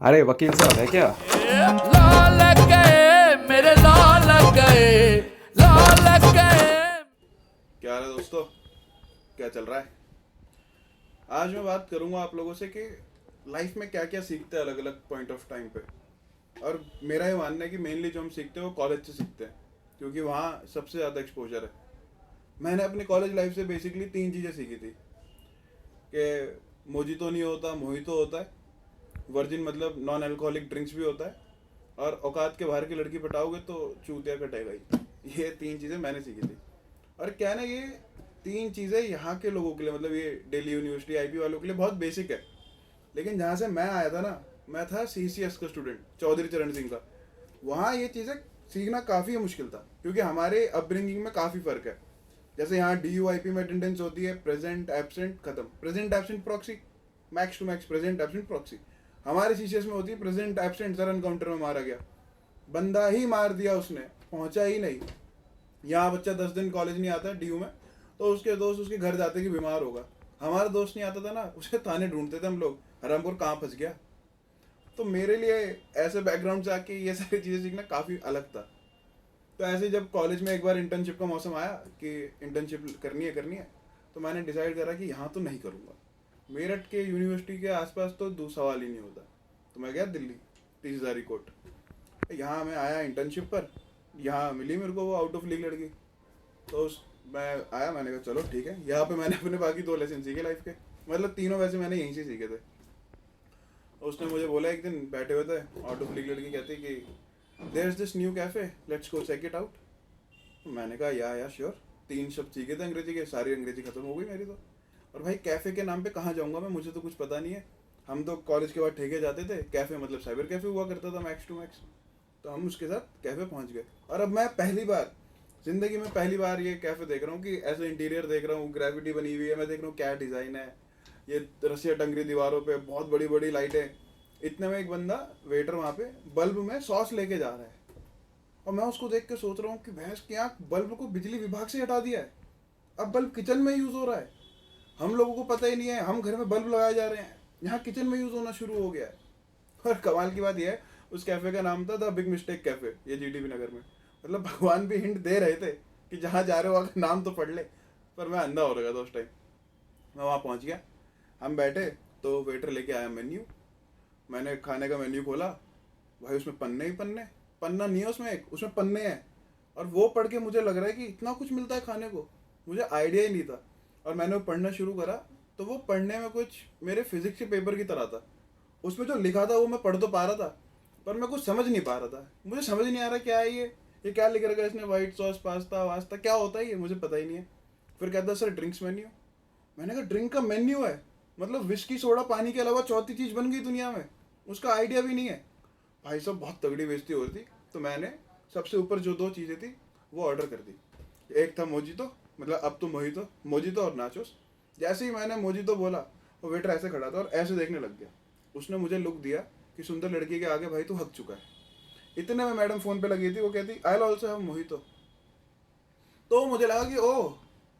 अरे वकील साहब है क्या? लाल लग गए मेरे लाल लग गए लाल लग गए। क्या हाल है दोस्तों? क्या चल रहा है? आज मैं बात करूंगा आप लोगों से कि लाइफ में क्या क्या सीखते हैं अलग अलग पॉइंट ऑफ टाइम पे। और मेरा ये मानना है कि मेनली जो हम सीखते हैं वो कॉलेज से सीखते हैं, क्योंकि वहाँ सबसे ज़्यादा एक्सपोजर है। मैंने अपनी कॉलेज लाइफ से बेसिकली 3 चीज़ें सीखी थी कि मोजितो नहीं होता, मोहितो होता है, वर्जिन मतलब नॉन अल्कोहलिक ड्रिंक्स भी होता है, और औकात के बाहर की लड़की पटाओगे तो चूतिया कटेगा ही। ये 3 चीज़ें मैंने सीखी थी। और क्या है ना, ये 3 चीज़ें यहाँ के लोगों के लिए, मतलब ये दिल्ली यूनिवर्सिटी आईपी वालों के लिए बहुत बेसिक है। लेकिन जहाँ से मैं आया था ना, मैं था सीसीएस का स्टूडेंट, चौधरी चरण सिंह का। वहाँ ये चीज़ें सीखना काफ़ी मुश्किल था, क्योंकि हमारे अपब्रिंगिंग में काफ़ी फ़र्क है। जैसे यहाँ DUIP में अटेंडेंस होती है प्रेजेंट एब्सेंट खत्म, present absent proxy, max to max present absent proxy. हमारे सीसीएस में होती है प्रेजेंट एब्सेंट, सर एनकाउंटर में मारा गया, बंदा ही मार दिया उसने, पहुंचा ही नहीं। यहाँ बच्चा 10 दिन कॉलेज नहीं आता DU में, तो उसके दोस्त उसके घर जाते कि बीमार होगा। हमारा दोस्त नहीं आता था ना, उसे थाने ढूंढते थे हम लोग, हरामपुर कहाँ फंस गया। तो मेरे लिए ऐसे बैकग्राउंड से आके ये सारी चीज़ें सीखना काफ़ी अलग था। तो ऐसे ही जब कॉलेज में एक बार इंटर्नशिप का मौसम आया कि इंटर्नशिप करनी है, तो मैंने डिसाइड करा कि यहाँ तो नहीं करूँगा। मेरठ के यूनिवर्सिटी के आसपास तो दो सवाल ही नहीं होता। तो मैं गया दिल्ली, 30,000 कोट। यहाँ मैं आया इंटर्नशिप पर, यहाँ मिली मेरे को वो आउट ऑफ लीग लड़की। तो मैं आया, मैंने कहा चलो ठीक है। यहाँ पे मैंने अपने बाकी 2 लेसन सीखे लाइफ के, मतलब तीनों वैसे मैंने यहीं से सीखे थे। उसने मुझे बोला, एक दिन बैठे हुए थे, आउट ऑफ लीग लड़की कहती कि there is this new cafe, let's go check it out. मैंने कहा या श्योर। 3 शब्द सीखे थे अंग्रेजी के, सारी अंग्रेजी खत्म हो गई मेरी तो। और भाई कैफ़े के नाम पे कहाँ जाऊँगा मैं, मुझे तो कुछ पता नहीं है। हम तो कॉलेज के बाद ठेके जाते थे, कैफ़े मतलब साइबर कैफ़े हुआ करता था मैक्स टू मैक्स। तो हम उसके साथ कैफ़े पहुँच गए। और अब मैं ज़िंदगी में पहली बार ये कैफ़े देख रहा हूँ कि ऐसे इंटीरियर देख रहा हूँ, ग्रेविटी बनी हुई है, मैं देख रहा हूँ क्या डिज़ाइन है, ये रस्सियाँ टंग रही दीवारों पे, बहुत बड़ी बड़ी लाइटें। इतने में एक बंदा वेटर वहाँ पे बल्ब में सॉस लेके जा रहा है, और मैं उसको देख के सोच रहा हूँ कि भैंस की आँख, बल्ब को बिजली विभाग से हटा दिया है, अब बल्ब किचन में यूज़ हो रहा है। हम लोगों को पता ही नहीं है, हम घर में बल्ब लगाए जा रहे हैं, यहाँ किचन में यूज़ होना शुरू हो गया है। और कमाल की बात यह है, उस कैफ़े का नाम था द बिग मिस्टेक कैफ़े, ये GTB नगर में। मतलब भगवान भी हिंट दे रहे थे कि जहाँ जा रहे हो अगर नाम तो पढ़ ले। पर मैं अंधा हो रहा था उस टाइम। मैं वहाँ पहुँच गया, हम बैठे, तो वेटर लेके आया मेन्यू। मैंने खाने का मेन्यू खोला, भाई उसमें पन्ने ही पन्ने, पन्ना नहीं है उसमें, एक उसमें पन्ने हैं। और वो पढ़ के मुझे लग रहा है कि इतना कुछ मिलता है खाने को, मुझे आइडिया ही नहीं था। और मैंने वो पढ़ना शुरू करा, तो वो पढ़ने में कुछ मेरे फिजिक्स के पेपर की तरह था। उसमें जो लिखा था वो मैं पढ़ तो पा रहा था, पर मैं कुछ समझ नहीं पा रहा था। मुझे समझ नहीं आ रहा क्या है ये क्या लिख रखा है इसने, वाइट सॉस पास्ता वास्ता क्या होता है ये, मुझे पता ही नहीं है। फिर कहता सर ड्रिंक्स मेन्यू। मैंने कहा ड्रिंक का मेन्यू है, मतलब विस्की सोडा पानी के अलावा चौथी चीज़ बन गई दुनिया में, उसका आइडिया भी नहीं है। भाई साहब बहुत तगड़ी बेइज्जती हो रही थी। तो मैंने सबसे ऊपर जो 2 चीज़ें थी वो ऑर्डर कर दी। एक था मोजितो, मतलब अब तो मोहितो, मोजितो और नाचोस। जैसे ही मैंने मोजितो बोला, वो वेटर ऐसे खड़ा था और ऐसे देखने लग गया। उसने मुझे लुक दिया कि सुंदर लड़की के आगे भाई तू हक चुका है। इतने में मैडम फ़ोन पे लगी थी, वो कहती आई ऑल्सो हैव मोहितो। तो मुझे लगा कि ओह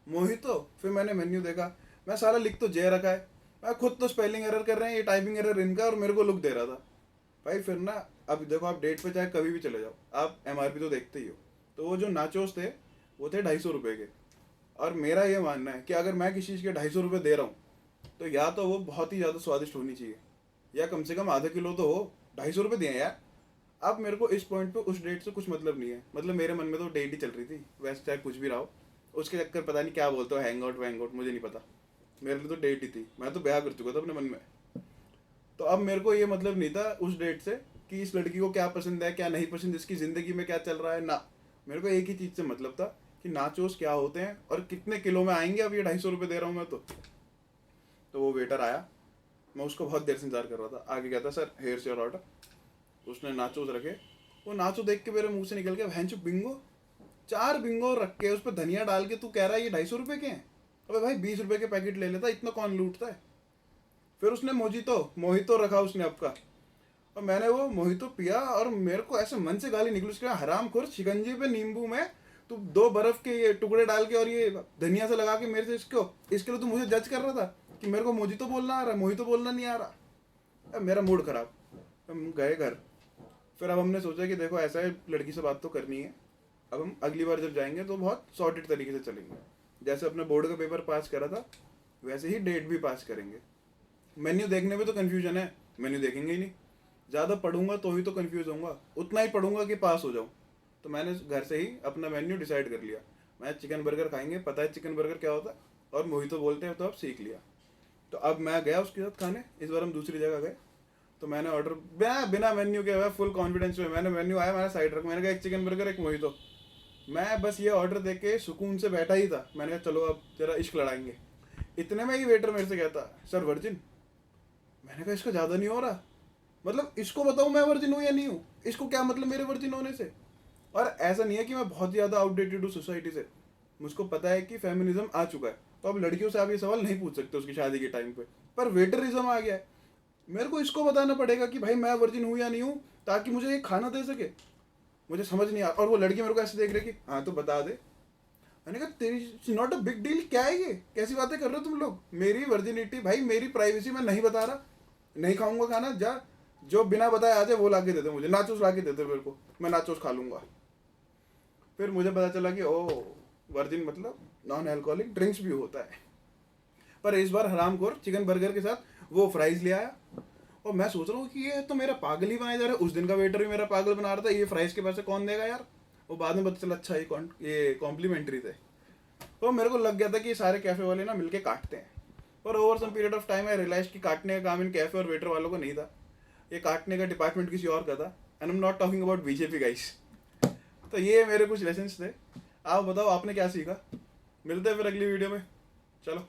मोहितो। फिर मैंने मेन्यू देखा, मैं सारा लिख तो जे रखा है, मैं खुद तो स्पेलिंग एरर कर रहे हैं, ये टाइपिंग एरर इनका, और मेरे को लुक दे रहा था। भाई फिर ना, अब देखो आप डेट पे चाहे कभी भी चले जाओ, आप MRP तो देखते ही हो। तो वो जो नाचोस थे वो थे 250 रुपये के। और मेरा ये मानना है कि अगर मैं किसी चीज़ के 250 रुपये दे रहा हूँ, तो या तो वो बहुत ही ज़्यादा स्वादिष्ट होनी चाहिए, या कम से कम आधा किलो तो हो। 250 रुपये दिए यार। अब मेरे को इस पॉइंट पे उस डेट से कुछ मतलब नहीं है, मतलब मेरे मन में तो डेट ही चल रही थी, वैसे चाहे कुछ भी रहा हो। उसके चक्कर पता नहीं क्या बोलते हो, हैंग आउट वैंग आउट, मुझे नहीं पता। मेरे लिए तो डेट ही थी, मैं तो ब्याह कर चुका था अपने मन में। तो अब मेरे को ये मतलब नहीं था उस डेट से कि इस लड़की को क्या पसंद है क्या नहीं पसंद, इसकी ज़िंदगी में क्या चल रहा है ना। मेरे को एक ही चीज़ से मतलब था कि नाचोस क्या होते हैं और कितने किलो में आएंगे। अब ये 250 रुपये दे रहा हूँ मैं तो वो वेटर आया, मैं उसको बहुत देर से इंतजार कर रहा था। आगे कहता सर हेयर से ऑर्डर। उसने नाचोस रखे, वो नाचो देख के मेरे मुंह से निकल गया भैंचो बिंगो। 4 बिंगो रख के उस पर धनिया डाल के तू कह रहा है ये 250 रुपये के हैं। अबे भाई 20 रुपये के पैकेट ले लेता, इतना कौन लूटता है। फिर उसने मोहितो रखा उसने आपका, और मैंने वो मोहितो पिया, और मेरे को ऐसे मन से गाली निकली उसके, हरामखोर, शिकंजी पे नींबू में तू 2 बर्फ के ये टुकड़े डाल के और ये धनिया से लगा के मेरे से इसके लिए तू मुझे जज कर रहा था कि मेरे को मोजितो बोलना आ रहा है, मोहितो बोलना नहीं आ रहा। अब मेरा मूड खराब। हम गए घर, फिर अब हमने सोचा कि देखो ऐसा है, लड़की से बात तो करनी है, अब हम अगली बार जब जाएंगे तो बहुत सॉर्टेड तरीके से चलेंगे। जैसे अपने बोर्ड का पेपर पास करा था वैसे ही डेट भी पास करेंगे। मेन्यू देखने में तो कन्फ्यूजन है, मेन्यू देखेंगे ही नहीं, ज़्यादा पढ़ूंगा तो ही तो कन्फ्यूज होऊंगा, उतना ही पढ़ूंगा कि पास हो जाऊँ। तो मैंने घर से ही अपना मेन्यू डिसाइड कर लिया, मैं चिकन बर्गर खाएंगे, पता है चिकन बर्गर क्या होता है और मोहितो बोलते हैं, तो अब सीख लिया। तो अब मैं गया उसके साथ खाने, इस बार हम दूसरी जगह गए, तो मैंने ऑर्डर बिना मेन्यू के हुआ, फुल कॉन्फिडेंस में मैंने मेन्यू आया, मैंने साइड रखा, मैंने कहा एक चिकन बर्गर एक मोहितो। मैं बस ये ऑर्डर दे के सुकून से बैठा ही था, मैंने कहा चलो अब जरा इश्क लड़ाएंगे। इतने में ही वेटर मेरे से कहता, सर वर्जिन। मैंने कहा इसका ज़्यादा नहीं हो रहा, मतलब इसको बताऊँ मैं वर्जिन हूँ या नहीं हूँ, इसको क्या मतलब मेरे वर्जिन होने से। और ऐसा नहीं है कि मैं बहुत ज़्यादा आउटडेटेड हूँ सोसाइटी से, मुझको पता है कि फेमिनिज्म आ चुका है, तो अब लड़कियों से आप ये सवाल नहीं पूछ सकते उसकी शादी के टाइम पे। पर वेटरिज्म आ गया है, मेरे को इसको बताना पड़ेगा कि भाई मैं वर्जिन हूँ या नहीं हूँ, ताकि मुझे ये खाना दे सके। मुझे समझ नहीं आ, और वो लड़की मेरे को ऐसे देख रही कि हाँ तो बता दे। मैंने कहा तेरी नॉट अ बिग डील, क्या है ये, कैसी बातें कर रहे हो तुम लोग, मेरी वर्जिनिटी भाई, मेरी प्राइवेसी मैं नहीं बता रहा, नहीं खाऊंगा खाना, जा जो बिना बताए आ जाए वो ला के दे दे मुझे, नाचोस ला के दे दे मेरे को, मैं नाचोस खा लूंगा। फिर मुझे पता चला कि ओ वर्जिन मतलब नॉन अल्कोहलिक ड्रिंक्स भी होता है। पर इस बार हरामखोर चिकन बर्गर के साथ वो फ्राइज ले आया, और मैं सोच रहा हूँ कि ये तो मेरा पागल ही बनाया जा रहा है, उस दिन का वेटर भी मेरा पागल बना रहा था, ये फ्राइज के पैसे कौन देगा यार। वो बाद में पता चला अच्छा ये कॉम्प्लीमेंट्री थे। तो मेरे को लग गया था कि ये सारे कैफे वाले ना मिलके काटते हैं, पर over some period of time I realize कि काटने का काम इन कैफे और वेटर वालों को नहीं था, ये काटने का डिपार्टमेंट किसी और का था। And I am not talking about BJP guys. तो ये मेरे कुछ लेसन्स थे। आप बताओ आपने क्या सीखा। मिलते हैं फिर अगली वीडियो में, चलो।